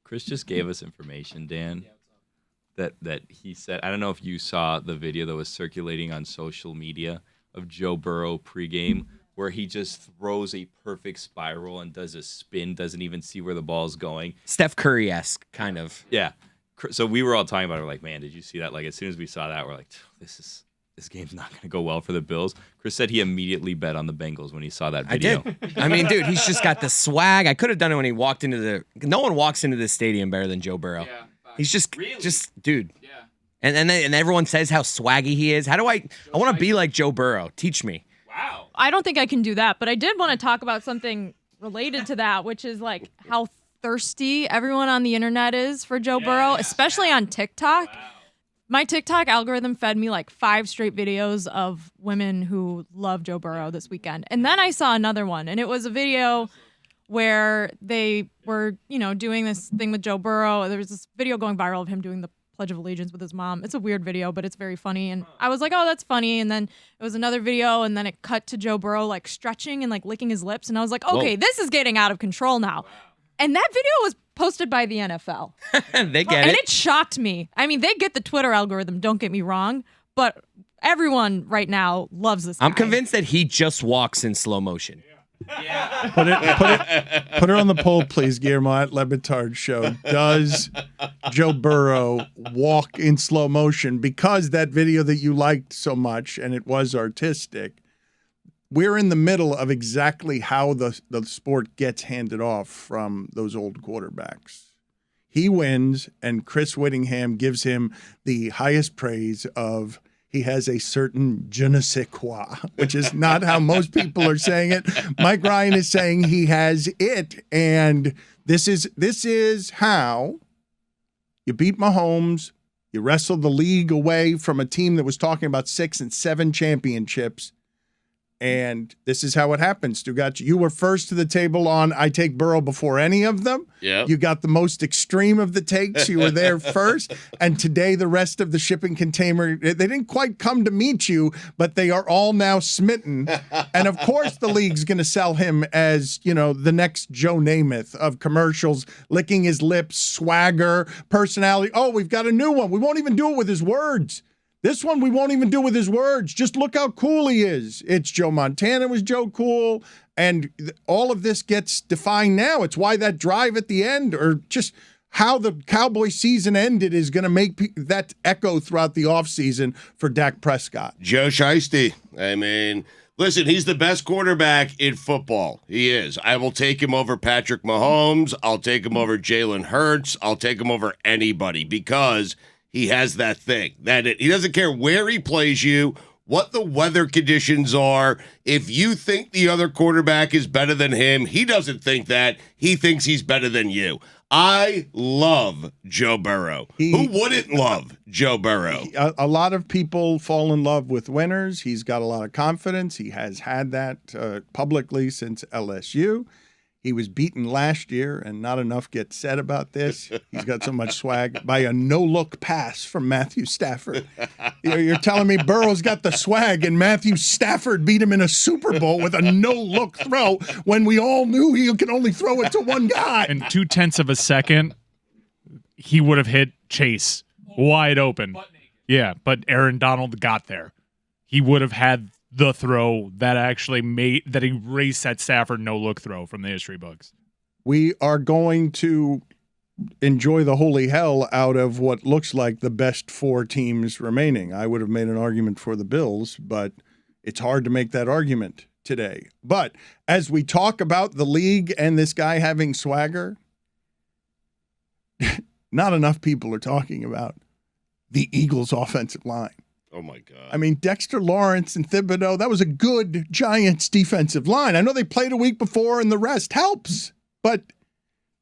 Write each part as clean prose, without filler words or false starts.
Chris just gave us information, Dan, that he said. I don't know if you saw the video that was circulating on social media of Joe Burrow pregame, where he just throws a perfect spiral and does a spin, doesn't even see where the ball's going. Steph Curry-esque, kind of. Yeah. So we were all talking about it. We're like, man, did you see that? Like, as soon as we saw that, we're like, this game's not going to go well for the Bills. Chris said he immediately bet on the Bengals when he saw that video. I did. I mean, dude, he's just got the swag. I could have done it when he walked into the. No one walks into this stadium better than Joe Burrow. Yeah, he's just dude. Yeah. And everyone says how swaggy he is. How do I want to be like Joe Burrow. Teach me. Wow. I don't think I can do that, but I did want to talk about something related to that, which is like how thirsty everyone on the internet is for Joe Burrow, especially on TikTok. Wow. My TikTok algorithm fed me like 5 straight videos of women who love Joe Burrow this weekend. And then I saw another one, and it was a video where they were, doing this thing with Joe Burrow. There was this video going viral of him doing the Pledge of Allegiance with his mom. It's a weird video, but it's very funny. And I was like, oh, that's funny. And then it was another video, and then it cut to Joe Burrow like stretching and like licking his lips. And I was like, okay, This is getting out of control now. And that video was posted by the NFL. They get it. And it shocked me. I mean, they get the Twitter algorithm, don't get me wrong, but everyone right now loves this guy. I'm convinced that he just walks in slow motion. Yeah. Put it on the poll, please, Guillermo, at Le Batard Show. Does Joe Burrow walk in slow motion? Because that video that you liked so much, and it was artistic, we're in the middle of exactly how the sport gets handed off from those old quarterbacks. He wins, and Chris Whittingham gives him the highest praise of he has a certain je ne sais quoi, which is not how most people are saying it. Mike Ryan is saying he has it, and this is how you beat Mahomes, you wrestle the league away from a team that was talking about 6 and 7 championships. And this is how it happens, Stugotz. You were first to the table on I take Burrow before any of them. Yeah. You got the most extreme of the takes. You were there first. And today the rest of the shipping container, they didn't quite come to meet you, but they are all now smitten. And of course the league's going to sell him as, the next Joe Namath of commercials, licking his lips, swagger, personality. Oh, we've got a new one. We won't even do it with his words. This one we won't even do with his words. Just look how cool he is. It's Joe Montana was Joe Cool, and all of this gets defined now. It's why that drive at the end, or just how the Cowboys season ended, is going to make that echo throughout the offseason for Dak Prescott. Joe Shiesty. I mean, listen, he's the best quarterback in football. He is. I will take him over Patrick Mahomes. I'll take him over Jalen Hurts. I'll take him over anybody because he has that thing. He doesn't care where he plays you, what the weather conditions are. If you think the other quarterback is better than him, he doesn't think that. He thinks he's better than you. I love Joe Burrow. Who wouldn't love Joe Burrow? A lot of people fall in love with winners. He's got a lot of confidence. He has had that publicly since LSU. He was beaten last year, and not enough gets said about this. He's got so much swag by a no-look pass from Matthew Stafford. You're telling me Burrow's got the swag, and Matthew Stafford beat him in a Super Bowl with a no-look throw when we all knew he could only throw it to one guy. In 0.2 of a second, he would have hit Chase wide open. Yeah, but Aaron Donald got there. He would have had the throw that actually erased that Stafford no-look throw from the history books. We are going to enjoy the holy hell out of what looks like the best 4 teams remaining. I would have made an argument for the Bills, but it's hard to make that argument today. But as we talk about the league and this guy having swagger, not enough people are talking about the Eagles' offensive line. Oh, my God. I mean, Dexter Lawrence and Thibodeau, that was a good Giants defensive line. I know they played a week before and the rest helps, but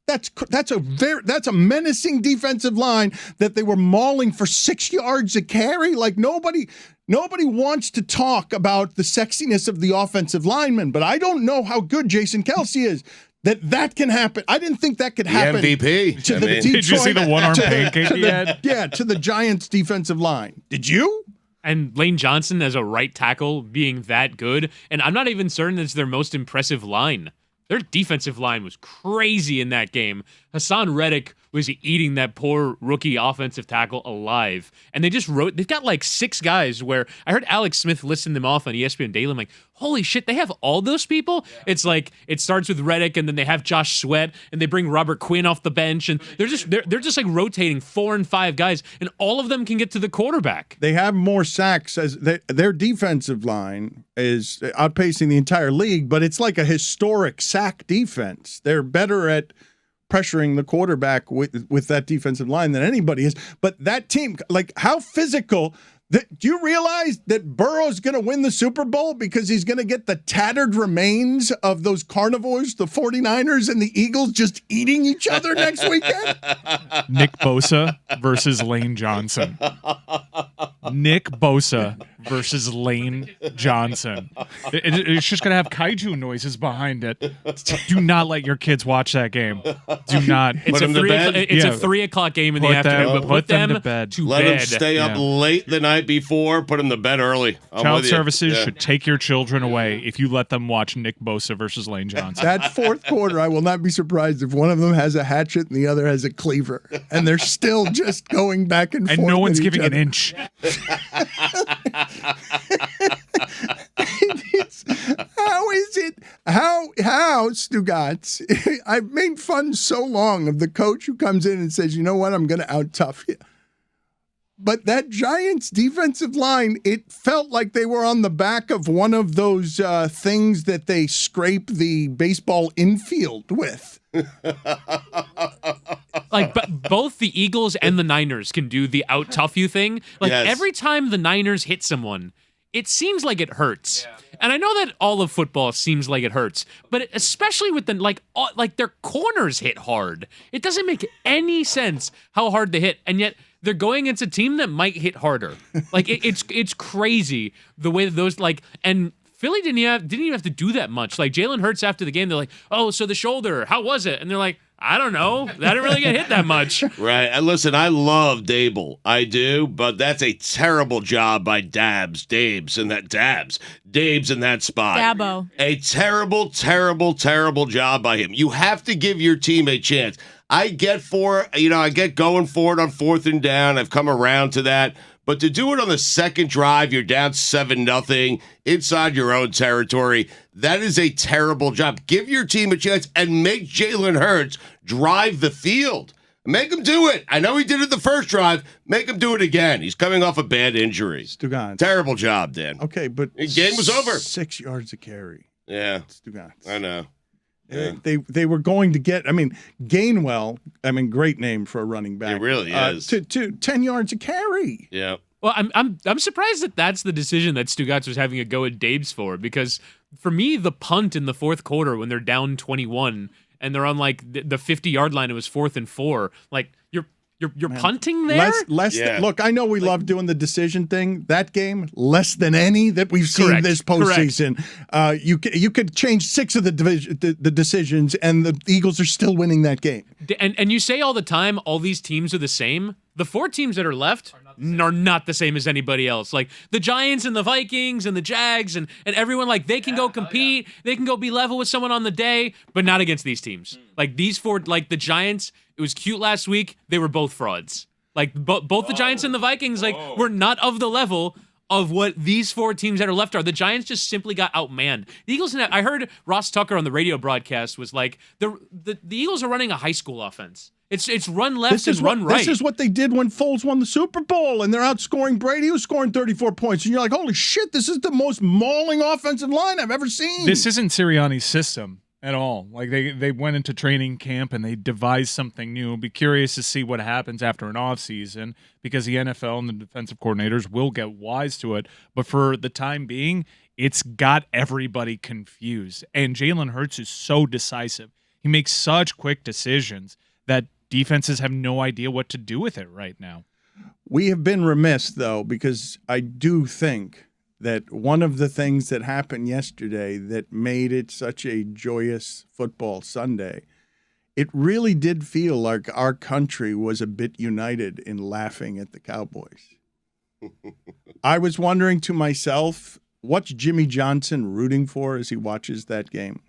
that's a menacing defensive line that they were mauling for 6 yards a carry. Like nobody wants to talk about the sexiness of the offensive lineman, but I don't know how good Jason Kelce is. That can happen. I didn't think that could happen. The MVP. Did you see the one-arm pancake he had? Yeah, to the Giants defensive line. Did you? And Lane Johnson as a right tackle being that good. And I'm not even certain it's their most impressive line. Their defensive line was crazy in that game. Hassan Reddick was eating that poor rookie offensive tackle alive. And they've got like 6 guys where I heard Alex Smith listing them off on ESPN Daily. I'm like, holy shit, they have all those people? Yeah. It's like, it starts with Reddick and then they have Josh Sweat and they bring Robert Quinn off the bench. And they're just like rotating 4 and 5 guys and all of them can get to the quarterback. They have more sacks as their defensive line is outpacing the entire league, but it's like a historic sack defense. They're better at pressuring the quarterback with that defensive line than anybody is. But that team, like, how physical. Do you realize that Burrow's going to win the Super Bowl because he's going to get the tattered remains of those carnivores, the 49ers and the Eagles, just eating each other next weekend? Nick Bosa versus Lane Johnson. Nick Bosa versus Lane Johnson. It's just going to have kaiju noises behind it. Do not let your kids watch that game. Do not. It's a 3 o'clock game in the afternoon, but put them to bed. Let them stay up late the night before. Put them to bed early. Child services should take your children away if you let them watch Nick Bosa versus Lane Johnson. That fourth quarter, I will not be surprised if one of them has a hatchet and the other has a cleaver, and they're still just going back and forth. And no one's giving an inch. How is it? How Stugotz? I've made fun so long of the coach who comes in and says, "You know what? I'm going to out-tough you." But that Giants defensive line, it felt like they were on the back of one of those things that they scrape the baseball infield with. Like, both the Eagles and the Niners can do the out-tough you thing. Like, every time the Niners hit someone, it seems like it hurts. Yeah. And I know that all of football seems like it hurts, but especially with like their corners hit hard. It doesn't make any sense how hard they hit, and yet they're going against a team that might hit harder. Like, it's crazy the way that those, like, and Philly didn't even have to do that much. Like, Jalen Hurts after the game, they're like, "Oh, so the shoulder, how was it?" And they're like, "I don't know. That didn't really get hit that much." Right. And listen, I love Dable. I do, but that's a terrible job by Dabs in that spot. Dabo. A terrible, terrible, terrible job by him. You have to give your team a chance. I get going for it on 4th and down. I've come around to that. But to do it on the second drive, you're down 7-0 inside your own territory. That is a terrible job. Give your team a chance and make Jalen Hurts drive the field. Make him do it. I know he did it the first drive. Make him do it again. He's coming off a bad injury. Stugotz. Terrible job, Dan. Okay, but the game was over. 6 yards a carry. Yeah. Stugotz. I know. Yeah. They were going to get, Gainwell, great name for a running back. It really is. To 10 yards a carry. Yeah. Well, I'm surprised that that's the decision that Stugotz was having a go at Dabes for, because for me, the punt in the fourth quarter when they're down 21 and they're on like the 50-yard line, it was 4th and 4. Like, you're punting there? Look, I know we love doing the decision thing. That game, less than any that we've seen this postseason. You could change 6 of the decisions, and the Eagles are still winning that game. And you say all the time, all these teams are the same. The 4 teams that are left are not the same as anybody else. Like, the Giants and the Vikings and the Jags and everyone, like, they can go compete. They can go be level with someone on the day, but not against these teams. Like, these 4, like the Giants, it was cute last week. They were both frauds. Like, both the Giants and the Vikings, were not of the level of what these 4 teams that are left are. The Giants just simply got outmanned. The Eagles, I heard Ross Tucker on the radio broadcast was like, the Eagles are running a high school offense. It's run left and run right. This is what they did when Foles won the Super Bowl, and they're outscoring Brady, who's scoring 34 points. And you're like, holy shit, this is the most mauling offensive line I've ever seen. This isn't Sirianni's system at all. Like, they went into training camp and they devised something new. I'll be curious to see what happens after an offseason, because the NFL and the defensive coordinators will get wise to it. But for the time being, it's got everybody confused. And Jalen Hurts is so decisive. He makes such quick decisions that defenses have no idea what to do with it right now. We have been remiss, though, because I do think that one of the things that happened yesterday that made it such a joyous football Sunday, it really did feel like our country was a bit united in laughing at the Cowboys. I was wondering to myself, what's Jimmy Johnson rooting for as he watches that game?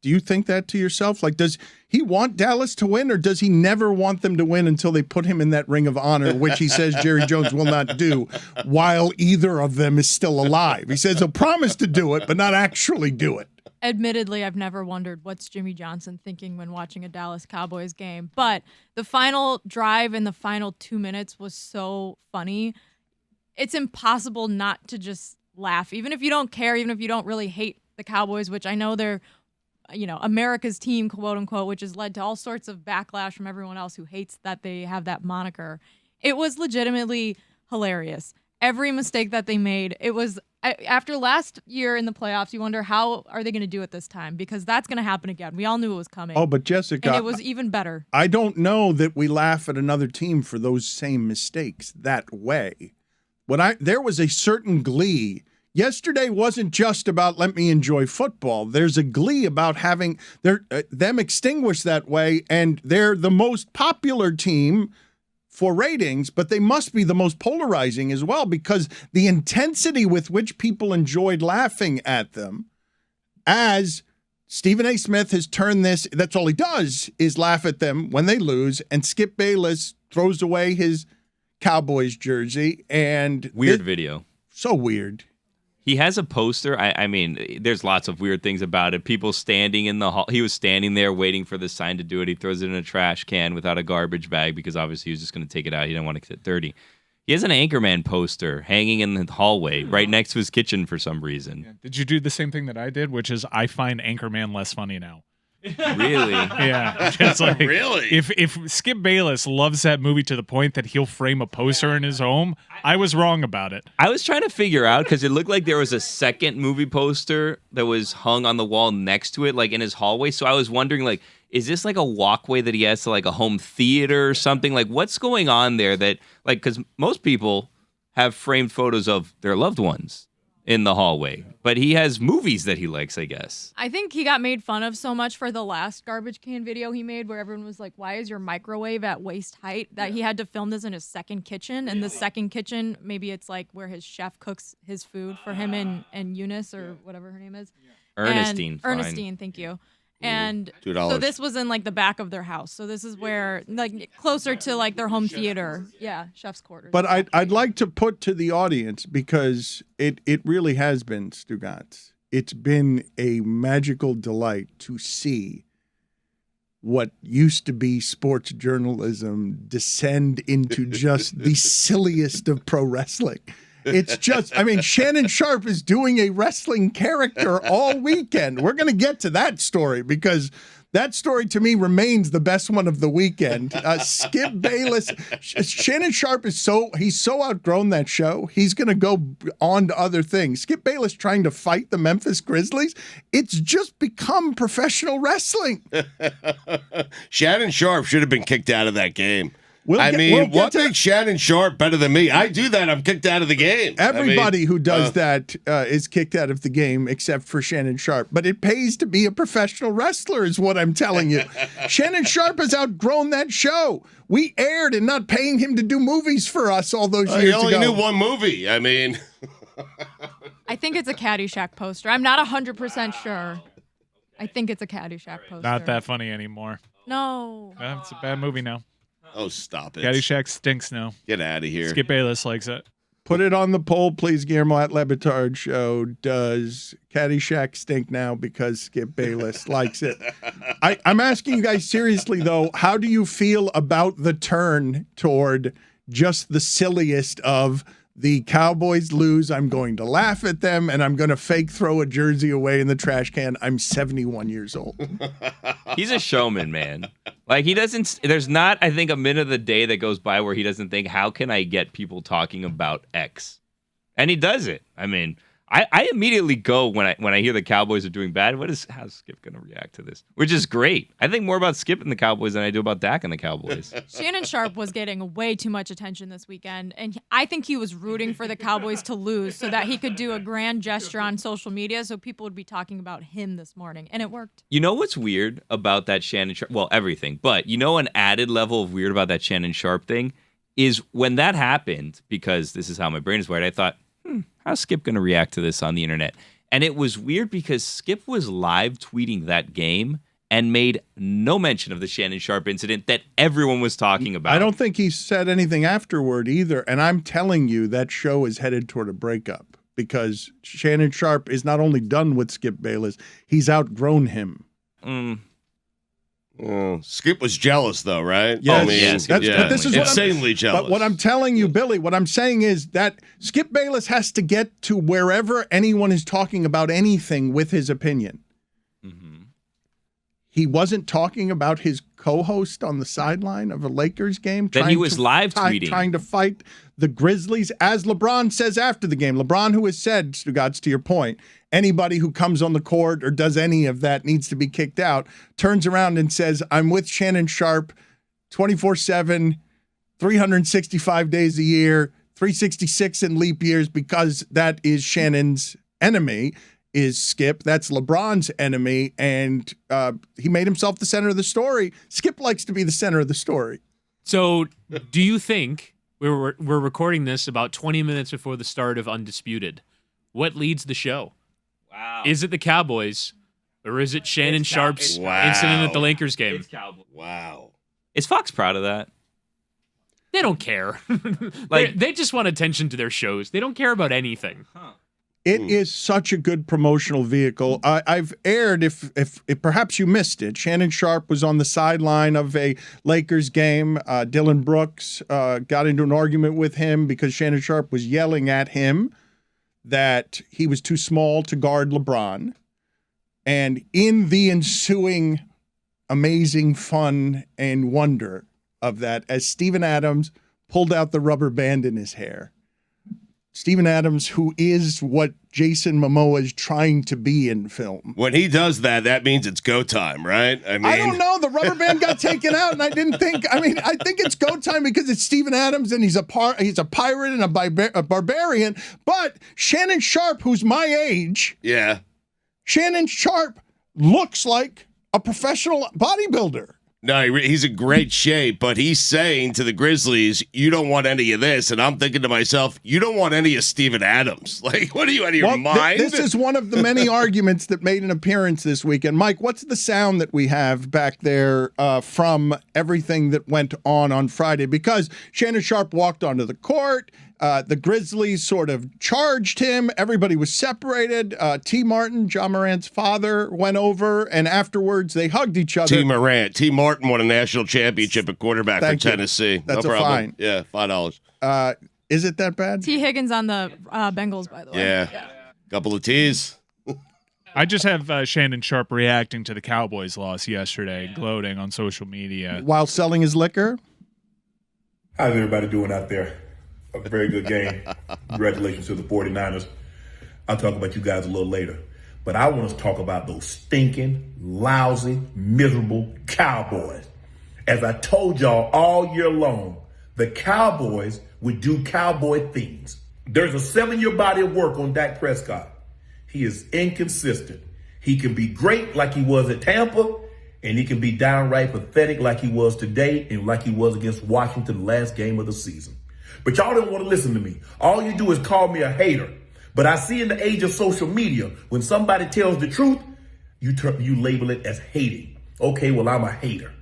Do you think that to yourself? Like, does he want Dallas to win, or does he never want them to win until they put him in that ring of honor, which he says Jerry Jones will not do while either of them is still alive? He says he'll promise to do it, but not actually do it. Admittedly, I've never wondered what's Jimmy Johnson thinking when watching a Dallas Cowboys game. But the final drive in the final 2 minutes was so funny. It's impossible not to just laugh, even if you don't care, even if you don't really hate the Cowboys, which I know they're, America's team, quote unquote, which has led to all sorts of backlash from everyone else who hates that they have that moniker. It was legitimately hilarious. Every mistake that they made, it was after last year in the playoffs, you wonder how are they going to do it this time, because that's going to happen again. We all knew it was coming. Oh, but Jessica, and it was even better. I don't know that we laugh at another team for those same mistakes that way. There was a certain glee. Yesterday wasn't just about let me enjoy football. There's a glee about having them extinguished that way, and they're the most popular team for ratings, but they must be the most polarizing as well, because the intensity with which people enjoyed laughing at them, as Stephen A. Smith has turned this, that's all he does is laugh at them when they lose, and Skip Bayless throws away his Cowboys jersey, and Weird video. So weird. He has a poster. I mean, there's lots of weird things about it. People standing in the hall. He was standing there waiting for the sign to do it. He throws it in a trash can without a garbage bag because obviously he was just going to take it out. He didn't want to get dirty. He has an Anchorman poster hanging in the hallway right next to his kitchen for some reason. Yeah. Did you do the same thing that I did, which is I find Anchorman less funny now? Really? Yeah. Just like, Really? If Skip Bayless loves that movie to the point that he'll frame a poster in his home, I was wrong about it. I was trying to figure out because it looked like there was a second movie poster that was hung on the wall next to it, like in his hallway. So I was wondering, like, is this like a walkway that he has to like a home theater or something? Like, what's going on there that, like, because most people have framed photos of their loved ones in the hallway, but he has movies that he likes, I guess. I think he got made fun of so much for the last garbage can video he made where everyone was like, why is your microwave at waist height? That he had to film this in his second kitchen. And the second kitchen, maybe it's like where his chef cooks his food for him and Eunice or whatever her name is. Ernestine. Ernestine, thank you. And $2. so this was in like the back of their house. So this is where like closer to like their home theater. Yeah, chef's quarters. But I'd like to put to the audience, because it really has been, Stugotz. It's been a magical delight to see what used to be sports journalism descend into just the silliest of pro wrestling. It's just, I mean, Shannon Sharpe is doing a wrestling character all weekend. We're going to get to that story because that story to me remains the best one of the weekend. Skip Bayless, Shannon Sharpe he's so outgrown that show. He's going to go on to other things. Skip Bayless trying to fight the Memphis Grizzlies. It's just become professional wrestling. Shannon Sharpe should have been kicked out of that game. What makes Shannon Sharpe better than me? I do that, I'm kicked out of the game. Everybody who does that is kicked out of the game except for Shannon Sharpe. But it pays to be a professional wrestler is what I'm telling you. Shannon Sharpe has outgrown that show. We aired and not paying him to do movies for us all those years ago. He only knew one movie. I mean. I think it's a Caddyshack poster. I'm not 100% sure. I think it's a Caddyshack poster. Not that funny anymore. No. It's a bad movie now. Oh, stop it. Caddyshack stinks now. Get out of here. Skip Bayless likes it. Put it on the poll, please, Guillermo at Le Batard Show. Does Caddyshack stink now because Skip Bayless likes it? I'm asking you guys seriously, though, how do you feel about the turn toward just the silliest of the Cowboys lose, I'm going to laugh at them, and I'm going to fake throw a jersey away in the trash can. I'm 71 years old. He's a showman, man. Like, there's not, I think, a minute of the day that goes by where he doesn't think, how can I get people talking about X? And he does it. I mean, I immediately go when I hear the Cowboys are doing bad. How's Skip going to react to this? Which is great. I think more about Skip and the Cowboys than I do about Dak and the Cowboys. Shannon Sharpe was getting way too much attention this weekend, and I think he was rooting for the Cowboys to lose so that he could do a grand gesture on social media so people would be talking about him this morning, and it worked. You know what's weird about that Shannon Sharpe? Well, everything. But you know an added level of weird about that Shannon Sharpe thing is when that happened, because this is how my brain is wired, I thought, how's Skip going to react to this on the internet? And it was weird because Skip was live tweeting that game and made no mention of the Shannon Sharpe incident that everyone was talking about. I don't think he said anything afterward either. And I'm telling you, that show is headed toward a breakup because Shannon Sharpe is not only done with Skip Bayless, he's outgrown him. Skip was jealous, though, right? Yes. I mean, Yes, But this is insanely jealous. But what I'm telling you, Billy, what I'm saying is that Skip Bayless has to get to wherever anyone is talking about anything with his opinion. He wasn't talking about his co-host on the sideline of a Lakers game. Then he was live tweeting. Trying to fight the Grizzlies, as LeBron says after the game. LeBron, who has said, Stugotz, to your point, anybody who comes on the court or does any of that needs to be kicked out, turns around and says, I'm with Shannon Sharpe 24/7, 365 days a year, 366 in leap years, because that is Shannon's enemy. Is Skip. That's LeBron's enemy, and he made himself the center of the story. Skip likes to be the center of the story. So, do you think we're recording this about 20 minutes before the start of Undisputed? What leads the show? Wow. Is it the Cowboys, or is it Shannon Sharpe's Wow. incident at the Lakers game? It's Cowboys. Wow. Is Fox proud of that? They don't care. Like- they just want attention to their shows. They don't care about anything. It is such a good promotional vehicle. I've aired, if perhaps you missed it, Shannon Sharpe was on the sideline of a Lakers game. Dylan Brooks got into an argument with him because Shannon Sharpe was yelling at him that he was too small to guard LeBron. And in the ensuing amazing fun and wonder of that, as Steven Adams pulled out the rubber band in his hair, Steven Adams, who is what Jason Momoa is trying to be in film. When he does that, that means it's go time, right? I mean, I don't know. The rubber band got taken out, and I didn't think. I mean, I think it's go time because it's Steven Adams, and he's a pirate and a barbarian. But Shannon Sharpe, who's my age, Yeah. Shannon Sharpe looks like a professional bodybuilder. No, he's in great shape, but he's saying to the Grizzlies, you don't want any of this. And I'm thinking to myself, you don't want any of Steven Adams. Like, what are you, out of your mind? This is one of the many arguments that made an appearance this weekend. Mike, what's the sound that we have back there from everything that went on Friday? Because Shannon Sharpe walked onto the court. The Grizzlies sort of charged him. Everybody was separated. T. Martin, John Morant's father, went over, and afterwards they hugged each other. T. Martin won a national championship at quarterback Thank for you. Tennessee. That's no a problem. fine. Yeah, $5. Is it that bad? T. Higgins on the Bengals, by the way. Yeah. Couple of T's. I just have Shannon Sharpe reacting to the Cowboys loss yesterday, gloating on social media. While selling his liquor? How's everybody doing out there? A very good game. Congratulations to the 49ers. I'll talk about you guys a little later. But I want to talk about those stinking, lousy, miserable Cowboys. As I told y'all all year long, the Cowboys would do cowboy things. There's a 7-year body of work on Dak Prescott. He is inconsistent. He can be great like he was at Tampa, and he can be downright pathetic like he was today and like he was against Washington the last game of the season. But y'all don't want to listen to me. All you do is call me a hater. But I see in the age of social media, when somebody tells the truth, you label it as hating. Okay, well, I'm a hater.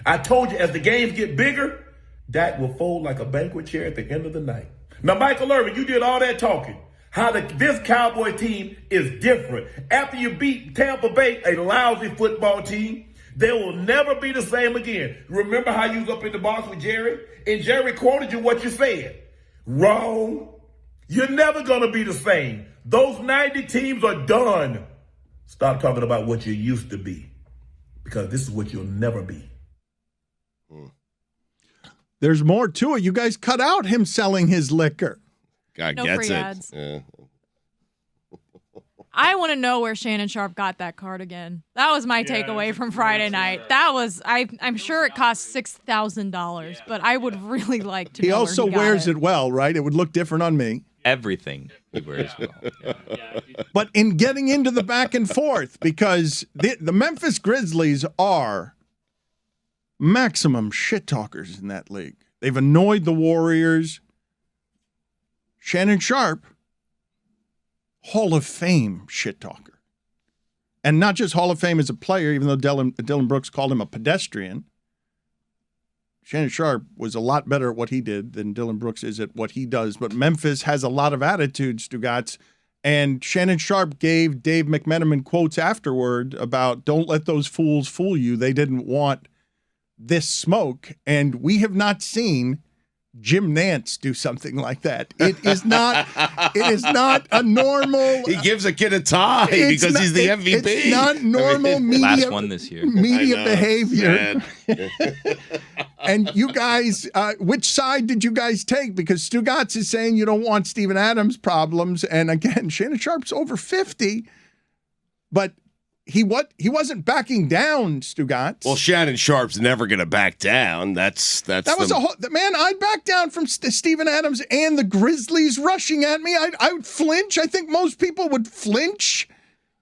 I told you, as the games get bigger, Dak will fold like a banquet chair at the end of the night. Now, Michael Irvin, you did all that talking. How this Cowboy team is different. After you beat Tampa Bay, a lousy football team, they will never be the same again. Remember how you was up in the box with Jerry? And Jerry quoted you what you said. Wrong. You're never going to be the same. Those 90 teams are done. Stop talking about what you used to be, because this is what you'll never be. There's more to it. You guys cut out him selling his liquor. God No gets free it. ads. Yeah. I want to know where Shannon Sharpe got that cardigan. That was my takeaway from Friday night. That was, I'm sure it cost $6,000, but I would really like to know He where also he got wears it well, right? It would look different on me. Everything he wears well. But in getting into the back and forth, because the Memphis Grizzlies are maximum shit talkers in that league. They've annoyed the Warriors. Shannon Sharpe Hall of Fame shit talker. And not just Hall of Fame as a player, even though Dylan Brooks called him a pedestrian. Shannon Sharpe was a lot better at what he did than Dylan Brooks is at what he does. But Memphis has a lot of attitude, Stugotz. And Shannon Sharpe gave Dave McMenamin quotes afterward about, don't let those fools fool you. They didn't want this smoke. And we have not seen Jim Nantz do something like that. It is not a normal. He gives a kid a tie because he's the MVP. It's not normal media. Last one this year. Media behavior. And you guys, which side did you guys take? Because Stugotz is saying you don't want Steven Adams problems. And again, Shannon Sharpe's over 50, but he wasn't backing down, Stugotz. Well, Shannon Sharpe's never going to back down. That was man. I'd back down from Steven Adams and the Grizzlies rushing at me. I would flinch. I think most people would flinch.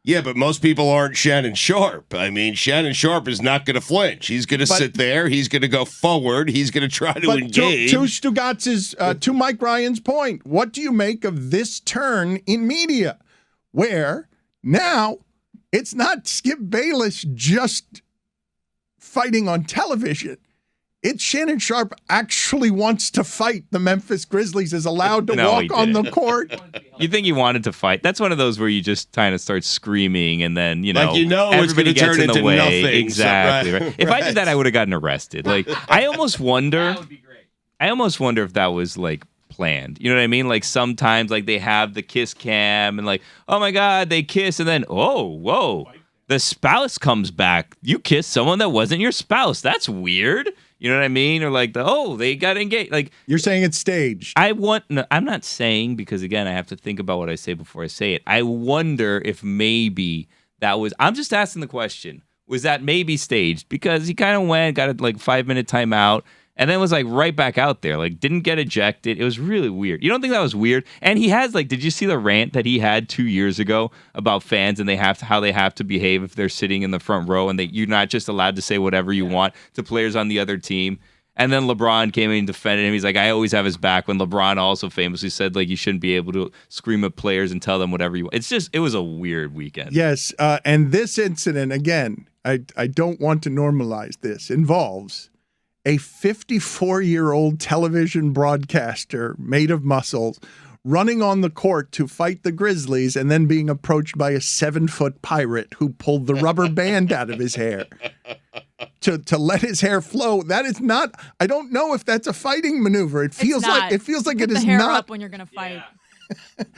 Yeah, but most people aren't Shannon Sharpe. I mean, Shannon Sharpe is not going to flinch. He's going to sit there. He's going to go forward. He's going to try to engage. To Stugotz's, to Mike Ryan's point, what do you make of this turn in media, where now it's not Skip Bayless just fighting on television? It's Shannon Sharpe actually wants to fight the Memphis Grizzlies, is allowed to walk on the court. You think he wanted to fight? That's one of those where you just kind of start screaming, and then it's everybody gets turn in the into way. Nothing, exactly. right? Right. If I did that, I would have gotten arrested. Like I almost wonder. That would be great. I almost wonder if that was like planned. You know what I mean? Like sometimes, like they have the kiss cam, and like, oh my God, they kiss, and then whoa, the spouse comes back. You kissed someone that wasn't your spouse. That's weird. You know what I mean? Or like they got engaged. Like you're saying it's staged. I'm not saying, because again, I have to think about what I say before I say it. I wonder if maybe that was. I'm just asking the question. Was that maybe staged? Because he kind of went, got a 5-minute timeout, and then was like right back out there. Like didn't get ejected. It was really weird. You don't think that was weird? And he has did you see the rant that he had 2 years ago about fans and how they have to behave if they're sitting in the front row, and you're not just allowed to say whatever you want to players on the other team? And then LeBron came in and defended him. He's like, I always have his back. When LeBron also famously said you shouldn't be able to scream at players and tell them whatever you want. It was a weird weekend. Yes, and this incident again, I don't want to normalize this, involves a 54-year-old television broadcaster made of muscles running on the court to fight the Grizzlies and then being approached by a 7-foot pirate who pulled the rubber band out of his hair to let his hair flow. That is not. I don't know if that's a fighting maneuver. It feels like it is Put the hair up when you're gonna fight.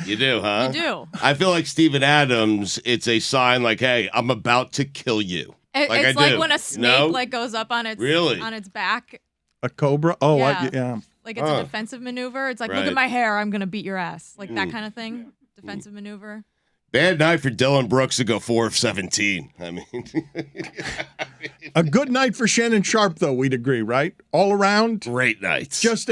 You do, huh? You do. I feel like Steven Adams. It's a sign like, hey, I'm about to kill you. It's like when a snake goes up on its back. A cobra? Oh, yeah. Like it's a defensive maneuver. It's like, look at my hair, I'm gonna beat your ass. Like that kind of thing. Defensive maneuver. Bad night for Dylan Brooks to go 4 of 17. I mean, a good night for Shannon Sharpe, though. We'd agree, right? All around, great nights. Just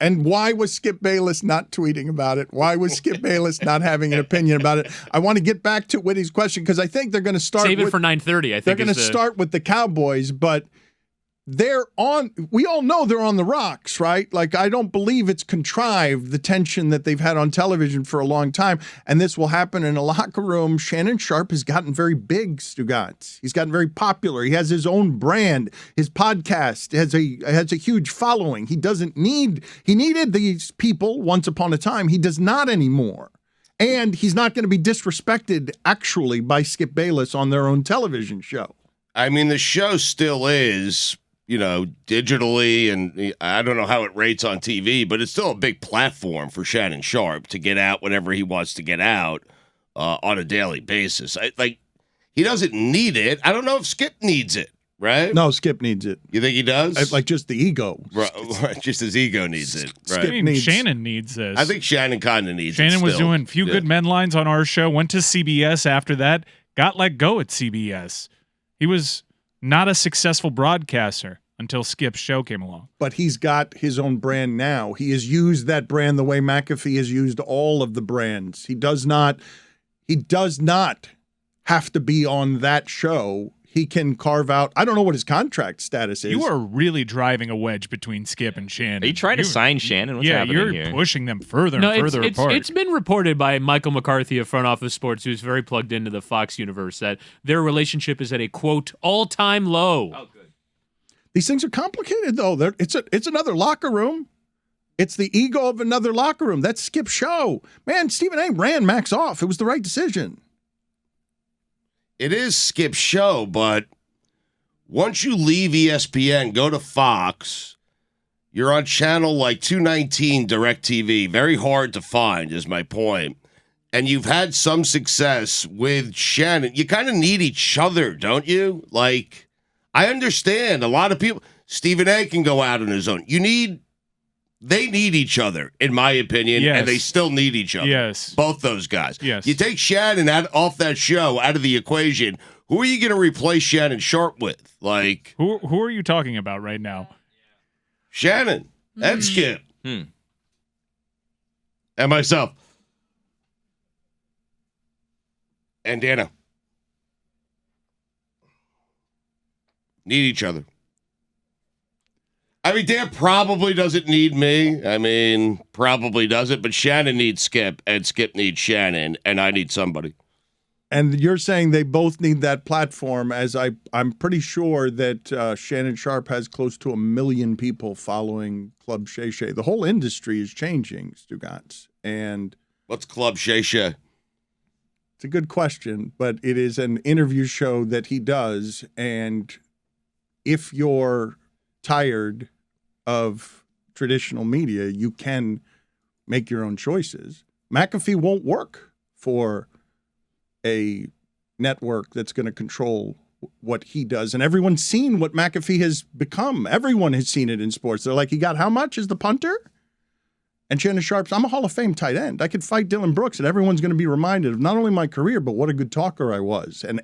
and why was Skip Bayless not tweeting about it? Why was Skip Bayless not having an opinion about it? I want to get back to Whitty's question because I think they're going to start. Save it for 9:30. I think they're going to start with the Cowboys, but. We all know they're on the rocks, right? Like, I don't believe it's contrived, the tension that they've had on television for a long time. And this will happen in a locker room. Shannon Sharpe has gotten very big, Stugotz. He's gotten very popular. He has his own brand. His podcast has a huge following. He needed these people once upon a time. He does not anymore. And he's not going to be disrespected, actually, by Skip Bayless on their own television show. I mean, the show still is, digitally, and I don't know how it rates on TV, but it's still a big platform for Shannon Sharpe to get out whenever he wants to get out on a daily basis. He doesn't need it. I don't know if Skip needs it, right? No, Skip needs it. You think he does? Like just the ego. Right, just his ego needs it. Right. Shannon needs this. I think Shannon kind of needs it. Shannon was still. doing Few Good Men lines on our show, went to CBS after that, got let go at CBS. He was not a successful broadcaster until Skip's show came along. But he's got his own brand now. He has used that brand the way McAfee has used all of the brands. He does not have to be on that show. he can carve out. I don't know what his contract status is. You are really driving a wedge between Skip and Shannon. Are you trying to sign Shannon? What's yeah, happening you're here? pushing them further and further apart. It's been reported by Michael McCarthy of Front Office Sports, who's very plugged into the Fox universe, that their relationship is at a, quote, all-time low. Oh, good. These things are complicated, though. It's another locker room. It's the ego of another locker room. That's Skip's show. Man, Stephen A. ran Max off. It was the right decision. It is Skip's show, but once you leave ESPN, go to Fox, you're on channel like 219 DirecTV. Very hard to find is my point. And you've had some success with Shannon. You kind of need each other, don't you? Like, I understand a lot of people. Stephen A. can go out on his own. They need each other, in my opinion, Yes. and they still need each other. Yes. Both those guys. Yes. You take Shannon off that show, out of the equation, who are you going to replace Shannon Sharpe with? Like, Who are you talking about right now? Shannon and Skip. And myself. And Dana. Need each other. I mean, Dan probably doesn't need me. I mean, probably doesn't, but Shannon needs Skip, and Skip needs Shannon, and I need somebody. And you're saying they both need that platform, as I'm pretty sure that Shannon Sharpe has close to 1 million people following Club Shay Shay. The whole industry is changing, Stugotz. And What's Club Shay Shay? it's a good question, but it is an interview show that he does. And if you're tired of traditional media, you can make your own choices. McAfee won't work for a network that's going to control what he does. And everyone's seen what McAfee has become. Everyone has seen it in sports. They're like, he got how much as the punter? And Shannon Sharpe's, I'm a Hall of Fame tight end. I could fight Dylan Brooks, and everyone's going to be reminded of not only my career, but what a good talker I was. And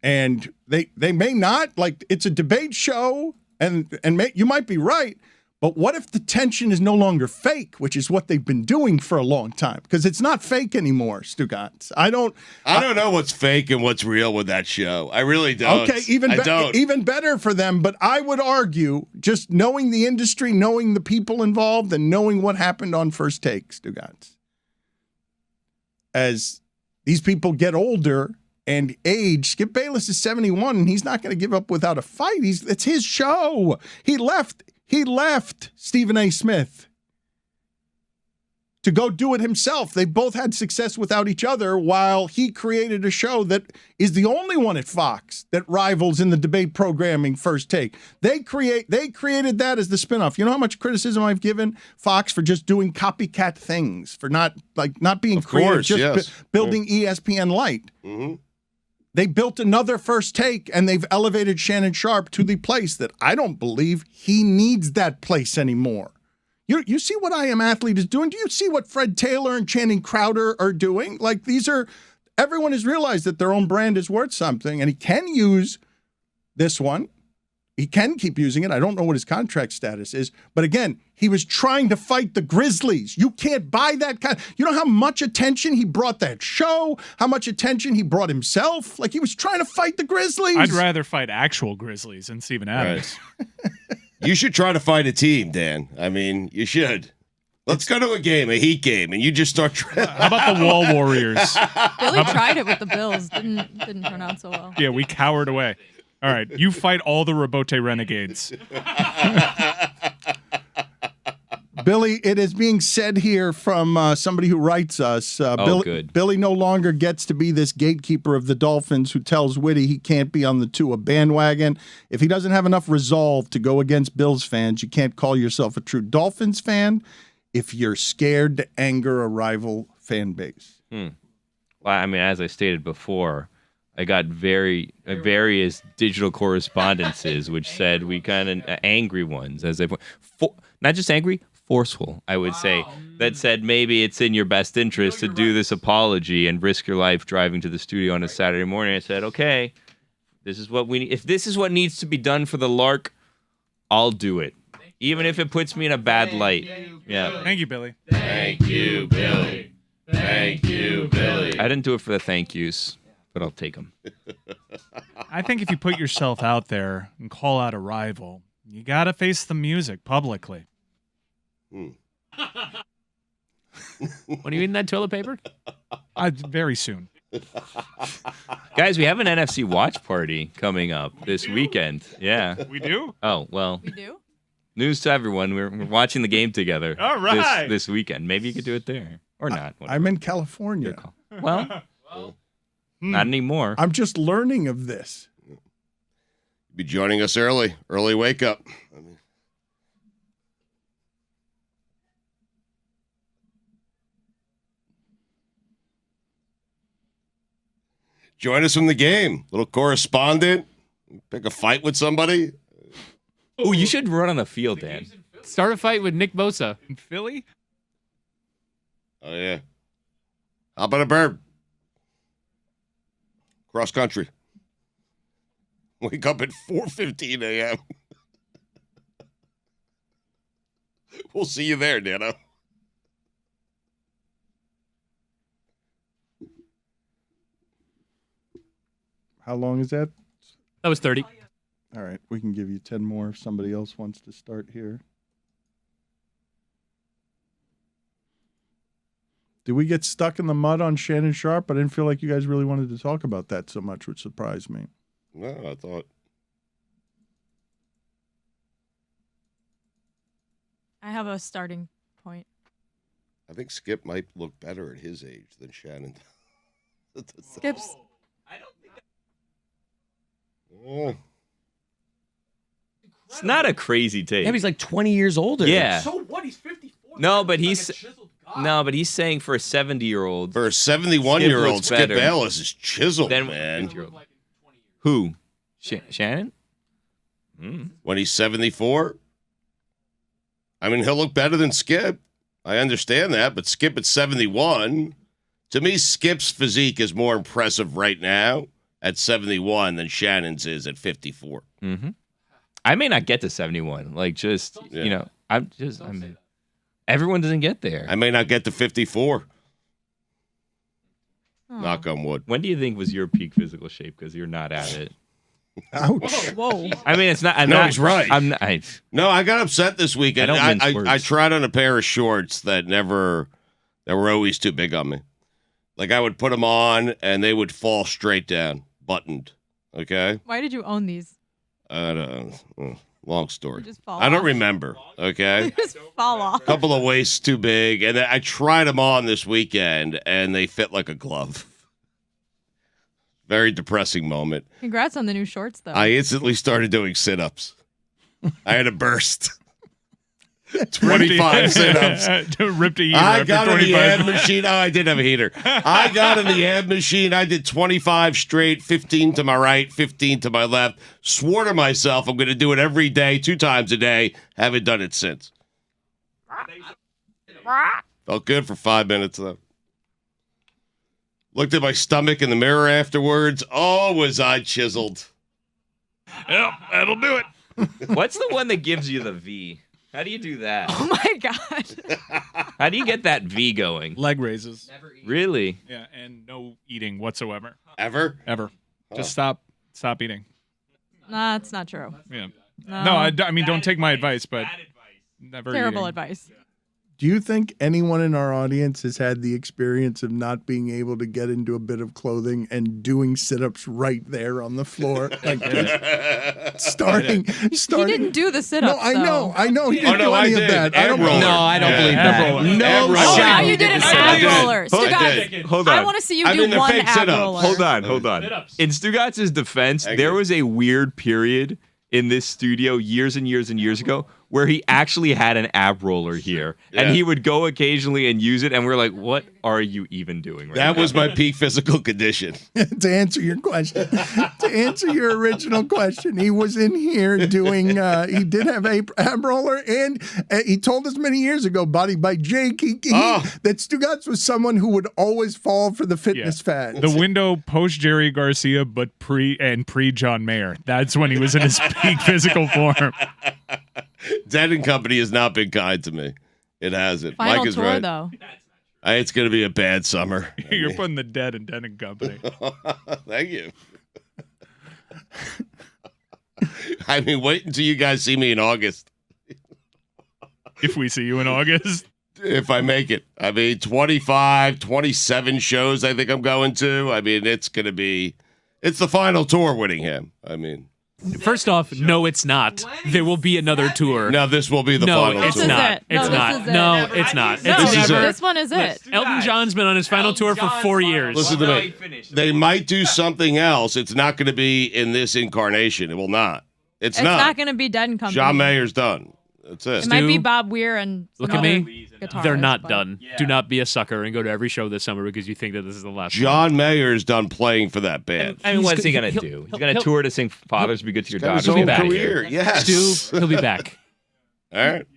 And they may not, like, it's a debate show, and you might be right, but what if the tension is no longer fake, which is what they've been doing for a long time? Because it's not fake anymore, Stugotz. I don't know what's fake and what's real with that show. I really don't. Okay, even better for them, but I would argue, just knowing the industry, knowing the people involved, and knowing what happened on First Take, Stugotz. As these people get older and age, Skip Bayless is 71, and he's not going to give up without a fight. It's his show. He left Stephen A. Smith to go do it himself. They both had success without each other, while he created a show that is the only one at Fox that rivals in the debate programming First Take. They created that as the spinoff. You know how much criticism I've given Fox for just doing copycat things, for not being creative, just building ESPN Light. Mm-hmm. They built another First Take, and they've elevated Shannon Sharpe to the place that I don't believe he needs that place anymore. You see what I Am Athlete is doing? Do you see what Fred Taylor and Channing Crowder are doing? Like, everyone has realized that their own brand is worth something, and he can use this one. He can keep using it. I don't know what his contract status is. But again, he was trying to fight the Grizzlies. You can't buy that kind. You know how much attention he brought that show? How much attention he brought himself? Like, he was trying to fight the Grizzlies. I'd rather fight actual Grizzlies than Steven Adams. Right. You should try to fight a team, Dan. I mean, you should. Let's go to a Heat game, and you just start trying. How about the Wall Warriors? Billy tried it with the Bills. Didn't turn out so well. Yeah, we cowered away. All right, you fight all the Robote Renegades. Billy, it is being said here from somebody who writes us. Good. Billy no longer gets to be this gatekeeper of the Dolphins who tells Whitty he can't be on the Tua bandwagon. If he doesn't have enough resolve to go against Bills fans, you can't call yourself a true Dolphins fan if you're scared to anger a rival fan base. Well, I mean, as I stated before, I got various digital correspondences which said we kind of angry ones, as they not just angry, forceful, I would say, that said maybe it's in your best interest to do this apology and risk your life driving to the studio on a Saturday morning. I said, okay, this is what we need. If this is what needs to be done for the Lark, I'll do it, even if it puts me in a bad light. Yeah. Thank you, Billy. Thank you, Billy. Thank you, Billy. I didn't do it for the thank yous. but I'll take him. I think if you put yourself out there and call out a rival, you got to face the music publicly. When are you eating that toilet paper? Very soon. Guys, we have an NFC watch party coming up this weekend. Yeah. We do? Oh, well. We do? News to everyone. We're watching the game together. All right. This weekend. Maybe you could do it there. Or not. I'm in California. Well, not anymore. I'm just learning of this. Be joining us early wake up. Join us from the game. Little correspondent. Pick a fight with somebody. Oh, you should run on the field, Dan. Start a fight with Nick Bosa. In Philly? Oh, yeah. How about a bird? Cross country. Wake up at 4:15 a.m. We'll see you there, Nano. How long is that? That was 30. All right, we can give you 10 more if somebody else wants to start here. Did we get stuck in the mud on Shannon Sharpe? I didn't feel like you guys really wanted to talk about that so much, which surprised me. No, I thought. I have a starting point. I think Skip might look better at his age than Shannon. Skip's. Oh. It's not a crazy take. Yeah, but he's like 20 years older. Yeah. So what? He's 54. No, but he's saying for a 70-year-old. For a 71-year-old, Skip Skip better. Bayless is chiseled, Then man. Who? Shannon? When he's 74? I mean, he'll look better than Skip. I understand that, but Skip at 71, to me, Skip's physique is more impressive right now at 71 than Shannon's is at 54. Mm-hmm. I may not get to 71. Like, just, Yeah. you know, everyone doesn't get there. I may not get to 54. Knock on wood. When do you think was your peak physical shape? Because you're not at it. Ouch. Whoa. I mean, it's not. I'm No, not, he's right. I'm not. No, I got upset this weekend. I don't mince words. I tried on a pair of shorts that were always too big on me. Like, I would put them on, and they would fall straight down, buttoned. Okay? Why did you own these? I don't know. Long story. You just fall I don't off. remember. Okay? Just fall off. Couple of waists too big, and then I tried them on this weekend, and they fit like a glove. Very depressing moment. Congrats on the new shorts, though. I instantly started doing sit-ups. I had a burst. 25 sit-ups. Ripped a heater I after got in the 25. ad machine. Oh, I did have a heater. I got in the ad machine. I did 25 straight, 15 to my right, 15 to my left. Swore to myself I'm going to do it every day, 2 times a day. Haven't done it since. Felt good for 5 minutes, though. Looked at my stomach in the mirror afterwards. Oh, was I chiseled. Yep, that'll do it. What's the one that gives you the V? How do you do that? Oh my god. How do you get that V going? Leg raises. Really? Yeah, and no eating whatsoever. Ever? Ever. Just stop eating. Nah, it's not true. Yeah. No. No, I mean, don't take my advice, but never Terrible eating. advice. Do you think anyone in our audience has had the experience of not being able to get into a bit of clothing and doing sit-ups right there on the floor? Like starting. He didn't do the sit-ups. No, I know. He didn't no, do I any of did. that. Ab roller. No, I don't believe that. No Oh, now shot. you did an I ab did. roller. Hold Stugotz, hold on. I want to see you I do mean, the one fake ab sit-ups. roller. Hold on. In Stugotz's defense, Thank there you. was a weird period in this studio years and years and years ago where he actually had an ab roller here, and Yeah. he would go occasionally and use it, and we're like, "What are you even doing right That now?" was my peak physical condition. To answer your question, to answer your original question, he was in here doing. He did have a ab roller, and he told us many years ago, Body by Jake, that Stugotz was someone who would always fall for the fitness fad. The window post Jerry Garcia, but pre John Mayer. That's when he was in his peak physical form. Dead and Company has not been kind to me. It hasn't. Final Mike is tour, right. though. It's going to be a bad summer. You're putting the dead in Den and Company. Thank you. I mean, wait until you guys see me in August. If we see you in August. If I make it. I mean, 25, 27 shows I think I'm going to. I mean, it's going to be, it's the final tour, Whittingham. I mean. First off, no, it's not. There will be another tour. No, this will be the final it's tour. not. No, It's this not. is it. No, it's not. No, It's never. this one is it. Elton John's been on his final tour for 4 years. Listen to me. They might do something else. It's not going to be in this incarnation. It will not. It's not going to be Dead and Company. John Mayer's done. That's it. It might be Stu, Bob Weir and some Look at other me. guitarists, They're not but- done. Do not be a sucker and go to every show this summer because you think that this is the last one. John Mayer's done playing for that band. I mean, what's he he'll- gonna he'll- do? He's he'll- gonna he'll- tour to sing "Fathers Be Good to Your Got his Daughters." whole Get back career. here. Yes. Stu, he'll be back. All right.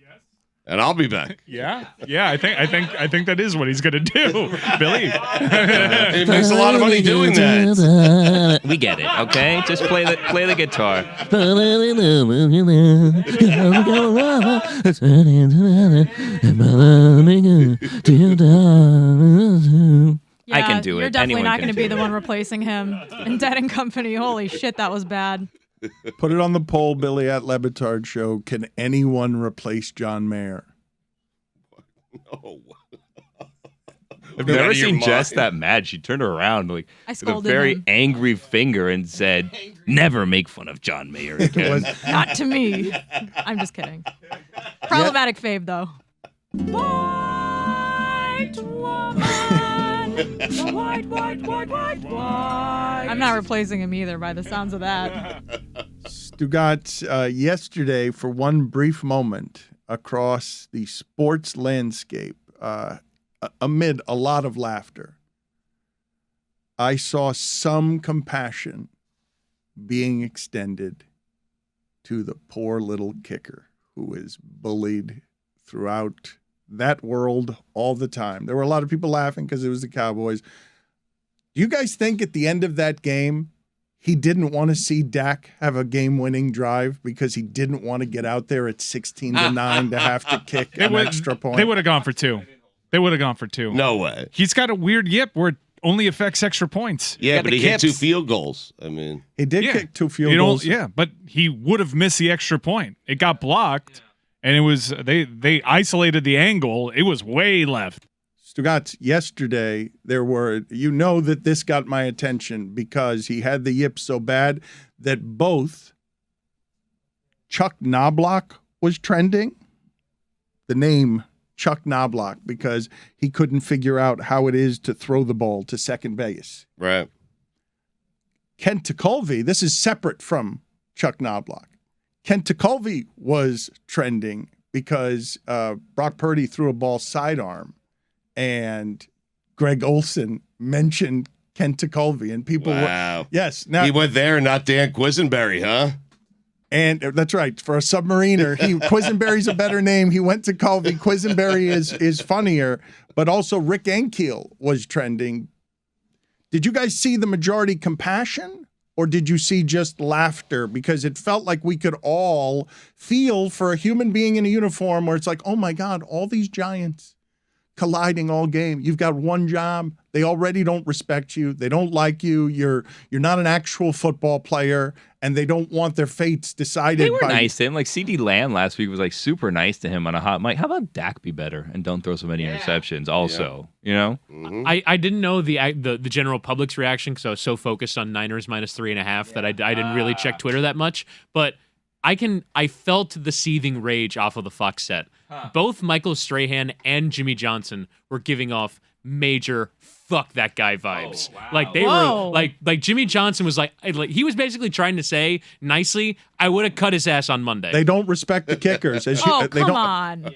And I'll be back. Yeah. I think that is what he's gonna do, Billy. He makes a lot of money doing that. We get it, okay? Just play the guitar. I can do it. You're definitely Anyone not can going to do be the it. one replacing him in Dead and Company. Holy shit, that was bad. Put it on the poll, Billy at Le Batard Show. Can anyone replace John Mayer? Oh. I've never Out of your seen Jess mind. that mad. She turned around like I with a scolded very him. angry finger and said, "Never make fun of John Mayer again." Not to me. I'm just kidding. Problematic fave, though. White woman. White. I'm not replacing him either by the sounds of that. Stugotz, yesterday, for one brief moment across the sports landscape, amid a lot of laughter, I saw some compassion being extended to the poor little kicker who is bullied throughout that world all the time. There were a lot of people laughing because it was the Cowboys. Do you guys think at the end of that game, he didn't want to see Dak have a game-winning drive because he didn't want to get out there at 16-9 to have to kick an extra point? They would have gone for two. No way. He's got a weird yip where it only affects extra points. Yeah, got but the he hit 2 kips. field goals. I mean, He did Yeah. kick 2 field goals. Yeah, but he would have missed the extra point. It got blocked, and it was they isolated the angle. It was way left. Stugotz, yesterday there were, that this got my attention because he had the yip so bad that both Chuck Knobloch was trending, the name Chuck Knobloch, because he couldn't figure out how it is to throw the ball to second base. right. Kent Tekulve, this is separate from Chuck Knobloch. Kent Tekulve was trending because Brock Purdy threw a ball sidearm, and Greg Olson mentioned Kent Tekulve, and people Wow. were, yes. Now, He went there, not Dan Quisenberry, huh? and that's right. For a submariner, Quisenberry's a better name. He went to Tekulve. Quisenberry is funnier, but also Rick Ankiel was trending. Did you guys see the majority compassion, or did you see just laughter? Because it felt like we could all feel for a human being in a uniform where it's like, oh my God, all these giants colliding all game. You've got one job. They already don't respect you. They don't like you. You're not an actual football player, and they don't want their fates decided They were by nice to him. Like CD Lamb last week was like super nice to him on a hot mic. How about Dak be better and don't throw so many interceptions? Also, you know, I didn't know the general public's reaction because I was so focused on Niners -3.5 that I didn't really check Twitter that much. But I felt the seething rage off of the Fox set. Both Michael Strahan and Jimmy Johnson were giving off major fuck that guy vibes. Like they Whoa. were like Jimmy Johnson was like he was basically trying to say nicely, I would have cut his ass on Monday. they don't respect the kickers. They Oh, don't, come on.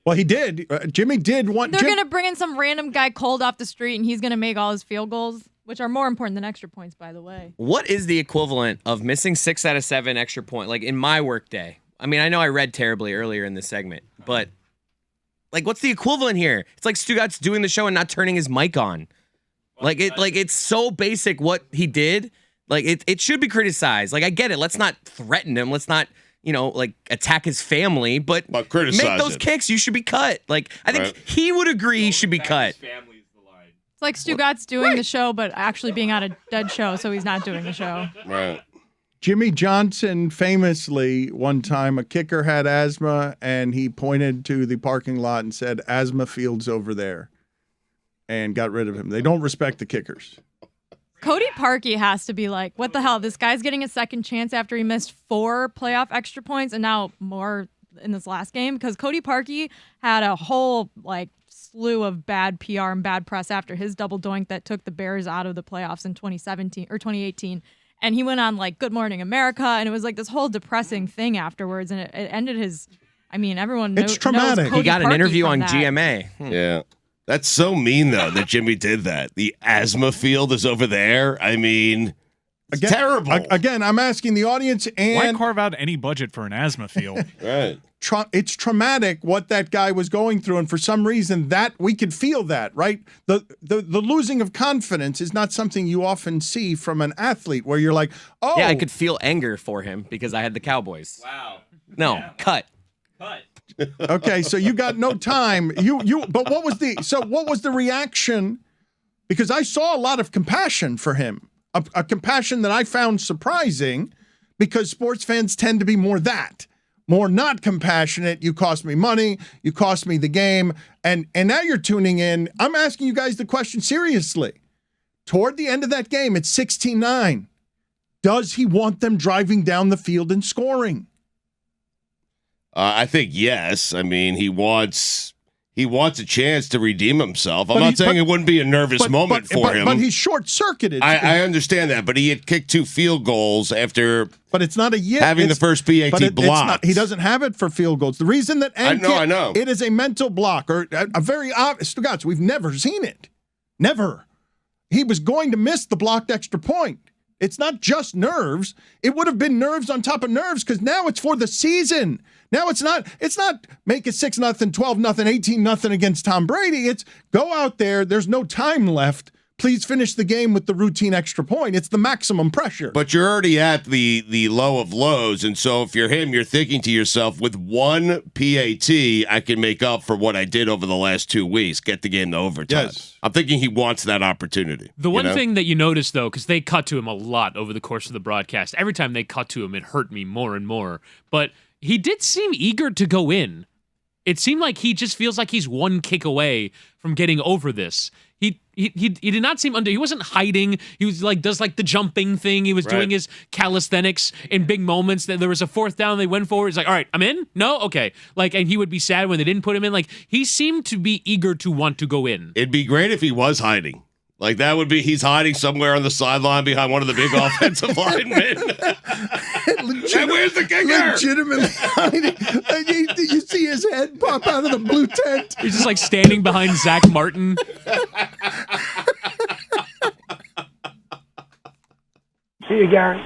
Well, he did. Jimmy did want. They're going to bring in some random guy cold off the street, and he's going to make all his field goals, which are more important than extra points, by the way. What is the equivalent of missing 6 out of 7 extra point? Like in my workday. I mean, I know I read terribly earlier in this segment, but like, what's the equivalent here? It's like Stugotz doing the show and not turning his mic on. It's so basic what he did. Like it should be criticized. Like I get it. Let's not threaten him. Let's not like attack his family, but criticize make those kicks. You should be cut. Like I think he would agree he should be cut. It's like Stugotz doing the show, but actually being on a dead show, so he's not doing the show. Right. Jimmy Johnson famously, one time, a kicker had asthma, and he pointed to the parking lot and said, "Asthma field's over there," and got rid of him. They don't respect the kickers. Cody Parkey has to be like, what the hell? This guy's getting a second chance after he missed 4 playoff extra points and now more in this last game, because Cody Parkey had a whole slew of bad PR and bad press after his double doink that took the Bears out of the playoffs in 2017 or 2018. And he went on Good Morning America, and it was this whole depressing thing afterwards, and it ended his. I mean, everyone knows. It's traumatic. Cody He got an Parkey interview from on that. GMA. Yeah. That's so mean, though, that Jimmy did that. The asthma field is over there. I mean, it's terrible. Again, I'm asking the audience, Why and carve out any budget for an asthma field? Right. it's traumatic what that guy was going through, and for some reason that we could feel that, right? The losing of confidence is not something you often see from an athlete, where you're like, oh, Yeah, I could feel anger for him because I had the Cowboys. Wow. No, cut. Okay, so you got no time. But what was the reaction? Because I saw a lot of compassion for him, a compassion that I found surprising, because sports fans tend to be more not compassionate. You cost me money, you cost me the game, and now you're tuning in. I'm asking you guys the question seriously. Toward the end of that game, it's 16-9. Does he want them driving down the field and scoring? I think yes. I mean, he wants a chance to redeem himself. I'm not saying it wouldn't be a nervous moment for him. But he's short-circuited. I understand that, but he had kicked 2 field goals after. But it's not a yet. Having the first PAT blocked. He doesn't have it for field goals. The reason that I know. It is a mental block, or a very obvious. Stugotz, we've never seen it. Never. He was going to miss the blocked extra point. It's not just nerves. It would have been nerves on top of nerves, because now it's for the season. Now it's not make it 6-0, 12-0, 18-0 against Tom Brady. It's go out there. There's no time left. Please finish the game with the routine extra point. It's the maximum pressure. But you're already at the low of lows, and so if you're him, you're thinking to yourself, with 1 PAT, I can make up for what I did over the last 2 weeks, get the game to overtime. Yes. I'm thinking he wants that opportunity. The one thing that you notice, though, because they cut to him a lot over the course of the broadcast, every time they cut to him, it hurt me more and more. But he did seem eager to go in. It seemed like he just feels like he's 1 kick away from getting over this. He did not seem he wasn't hiding. He was does the jumping thing. He was doing his calisthenics in big moments. Then there was a 4th down. They went forward. He's like, all right, I'm in. No, okay. And he would be sad when they didn't put him in. He seemed to be eager to want to go in. It'd be great if he was hiding. That would be he's hiding somewhere on the sideline behind one of the big offensive linemen. And where's the kicker? Legitimately hiding. You see his head pop out of the blue tent. He's just standing behind Zach Martin. See you, Gary.